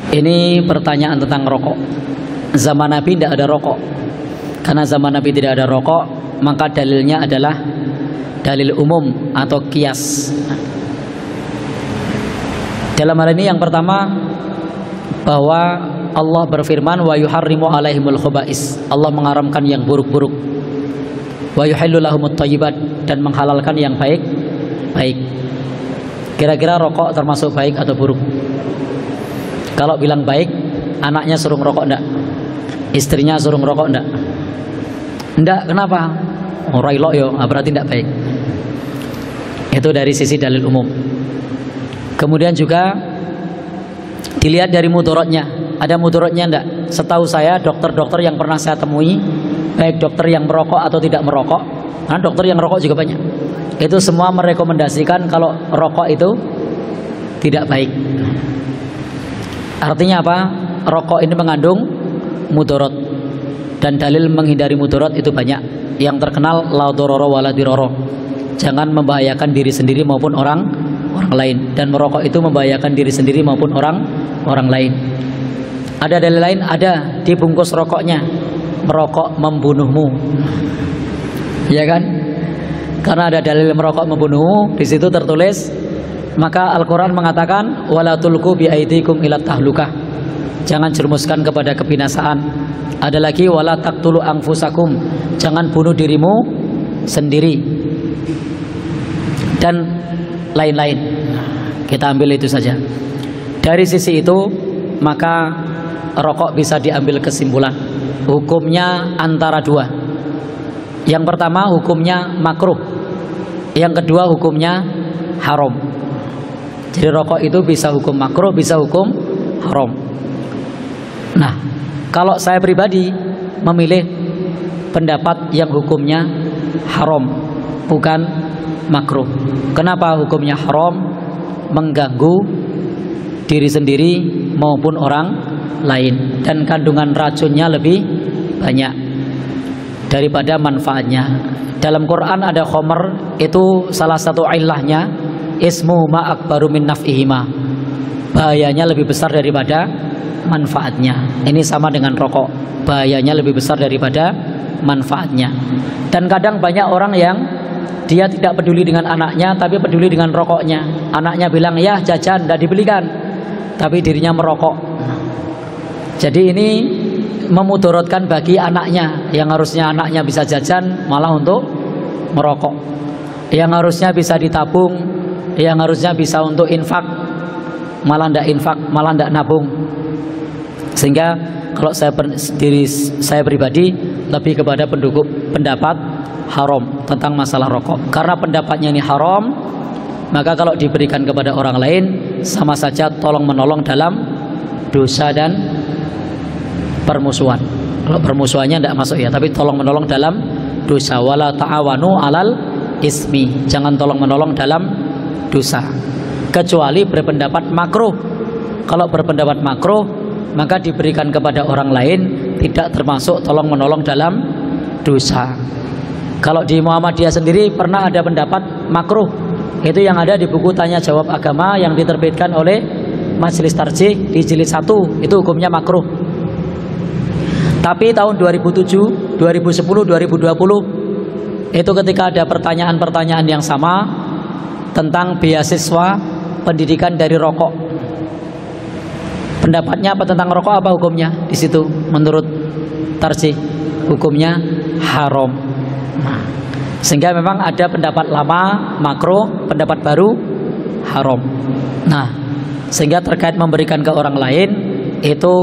Ini pertanyaan tentang rokok. Zaman Nabi tidak ada rokok. Karena zaman Nabi tidak ada rokok, maka dalilnya adalah dalil umum atau kias. Dalam hal ini yang pertama, bahwa Allah berfirman wa yuharrimu alaihimul khubais. Allah mengharamkan yang buruk-buruk. Wa yuhillu lahumut thayyibat, dan menghalalkan yang baik. Kira-kira rokok termasuk baik atau buruk? Kalau bilang baik, anaknya suruh ngerokok enggak? Istrinya suruh ngerokok enggak? Enggak, kenapa? Orang ilok yo, berarti enggak baik. Itu dari sisi dalil umum. Kemudian juga dilihat dari mudaratnya. Ada mudaratnya enggak? Setahu saya dokter-dokter yang pernah saya temui, baik dokter yang merokok atau tidak merokok, karena dokter yang merokok juga banyak, itu semua merekomendasikan kalau rokok itu tidak baik. Artinya apa? Rokok ini mengandung mudarat, dan dalil menghindari mudarat itu banyak. Yang terkenal la dororo wala diroro, jangan membahayakan diri sendiri maupun orang lain. Dan merokok itu membahayakan diri sendiri maupun orang lain. Ada dalil lain, ada di bungkus rokoknya, merokok membunuhmu, ya kan? Karena ada dalil merokok membunuhmu, di situ tertulis. Maka Al-Quran mengatakan wala tulqu bi aidikum ila tahlukah, jangan jerumuskan kepada kebinasaan. Ada lagi wala taqtulu anfusakum, jangan bunuh dirimu sendiri, dan lain-lain. Kita ambil itu saja. Dari sisi itu maka rokok bisa diambil kesimpulan hukumnya antara dua. Yang pertama hukumnya makruh, yang kedua hukumnya haram. Jadi rokok itu bisa hukum makruh, bisa hukum haram. Nah, kalau saya pribadi memilih pendapat yang hukumnya haram, bukan makruh. Kenapa hukumnya haram? Mengganggu diri sendiri maupun orang lain, dan kandungan racunnya lebih banyak daripada manfaatnya. Dalam Quran ada khomer, itu salah satu ilahnya ismu ma akbaru min naf'ihima, bahayanya lebih besar daripada manfaatnya. Ini sama dengan rokok, bahayanya lebih besar daripada manfaatnya. Dan kadang banyak orang yang dia tidak peduli dengan anaknya, tapi peduli dengan rokoknya. Anaknya bilang ya jajan, tidak dibelikan, tapi dirinya merokok. Jadi ini memudaratkan bagi anaknya, yang harusnya anaknya bisa jajan malah untuk merokok, yang harusnya bisa ditabung, yang harusnya bisa untuk infak malah tidak infak, malah tidak nabung. Sehingga kalau saya pribadi lebih kepada pendapat haram tentang masalah rokok. Karena pendapatnya ini haram, maka kalau diberikan kepada orang lain sama saja tolong menolong dalam dosa dan permusuhan. Kalau permusuhannya tidak masuk ya, tapi tolong menolong dalam dosa. Wala ta'awanu alal ismi, jangan tolong menolong dalam dosa, kecuali berpendapat makruh. Kalau berpendapat makruh, maka diberikan kepada orang lain tidak termasuk tolong menolong dalam dosa. Kalau di Muhammadiyah sendiri pernah ada pendapat makruh, itu yang ada di buku Tanya Jawab Agama yang diterbitkan oleh Majelis Tarjih di jilid 1, itu hukumnya makruh. Tapi tahun 2007, 2010, 2020 itu ketika ada pertanyaan-pertanyaan yang sama tentang beasiswa pendidikan dari rokok. Pendapatnya apa tentang rokok, apa hukumnya? Di situ menurut Tarjih hukumnya haram. Nah, sehingga memang ada pendapat lama makruh, pendapat baru haram. Nah, sehingga terkait memberikan ke orang lain itu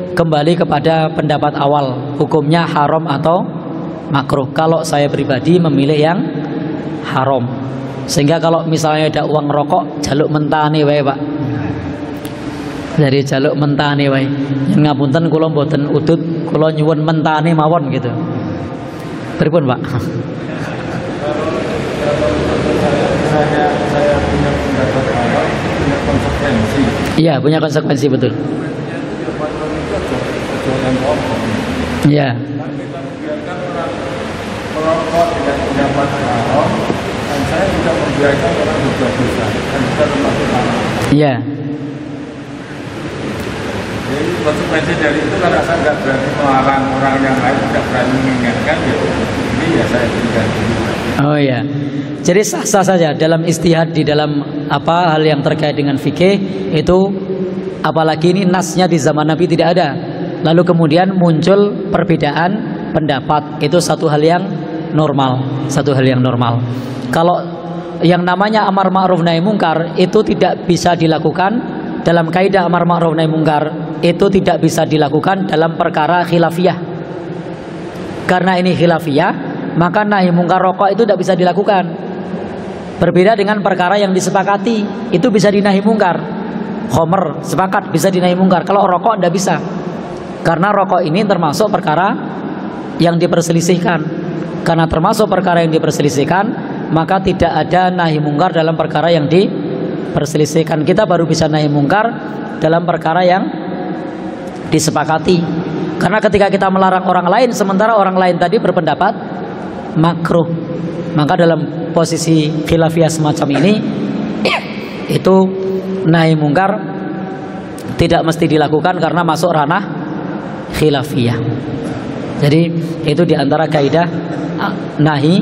kembali kepada pendapat awal, hukumnya haram atau makruh. Kalau saya pribadi memilih yang haram. Sehingga kalau misalnya ada uang rokok, jaluk mentane wae, Pak. Jadi jaluk mentane wae. Yen ngapunten kula mboten udut, kula nyuwun mentane mawon gitu. Pripun, Pak? Saya punya pendapat awal, punya konsekuensi. Iya, punya konsekuensi, betul. Iya. Dan kita membiarkan orang merokok dengan pendapat haram, dan saya tidak membiarkan orang berbuat dosa, dan kita termasuk haram. Iya. konsekuensi dari itu karena saya nggak berani melarang orang yang lain, tidak berani mengingatkan ya, ini ya saya berikan dulu. Oh ya, jadi sah-sah saja dalam istihad di dalam apa hal yang terkait dengan fikih itu, apalagi ini nasnya di zaman Nabi tidak ada, lalu kemudian muncul perbedaan pendapat, itu satu hal yang normal, satu hal yang normal. Kalau yang namanya amar ma'ruf nahi mungkar itu tidak bisa dilakukan dalam kaidah amar ma'ruf nahi mungkar, itu tidak bisa dilakukan dalam perkara khilafiyah. Karena ini khilafiyah, maka nahi mungkar rokok itu tidak bisa dilakukan. Berbeda dengan perkara yang disepakati, itu bisa dinahi mungkar. Khomer sepakat bisa dinahi mungkar, kalau rokok tidak bisa. Karena rokok ini termasuk perkara yang diperselisihkan. Karena termasuk perkara yang diperselisihkan, maka tidak ada nahi mungkar dalam perkara yang diperselisihkan. Kita baru bisa nahi mungkar dalam perkara yang disepakati. Karena ketika kita melarang orang lain, sementara orang lain tadi berpendapat makruh, maka dalam posisi khilafiyah semacam ini itu nahi mungkar tidak mesti dilakukan karena masuk ranah khilafiyah. Jadi itu diantara kaidah nahi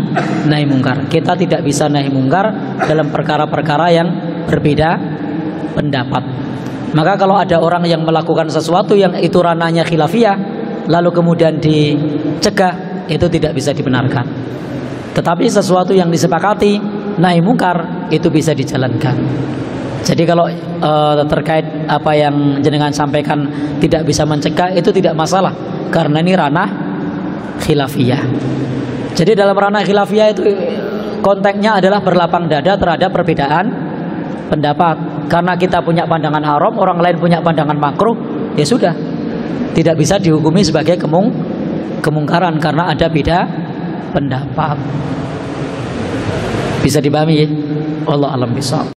mungkar. Kita tidak bisa nahi mungkar dalam perkara-perkara yang berbeda pendapat. Maka kalau ada orang yang melakukan sesuatu yang itu ranahnya khilafiyah, lalu kemudian dicegah, itu tidak bisa dibenarkan. Tetapi sesuatu yang disepakati nahi mungkar itu bisa dijalankan. Jadi kalau terkait apa yang jenengan sampaikan tidak bisa mencegah, itu tidak masalah karena ini ranah khilafiyah. Jadi dalam ranah khilafiyah itu konteksnya adalah berlapang dada terhadap perbedaan pendapat. Karena kita punya pandangan haram, orang lain punya pandangan makruh, ya sudah, tidak bisa dihukumi sebagai kemungkaran karena ada beda pendapat. Bisa dipahami ya? Wallahu a'lam bishawab.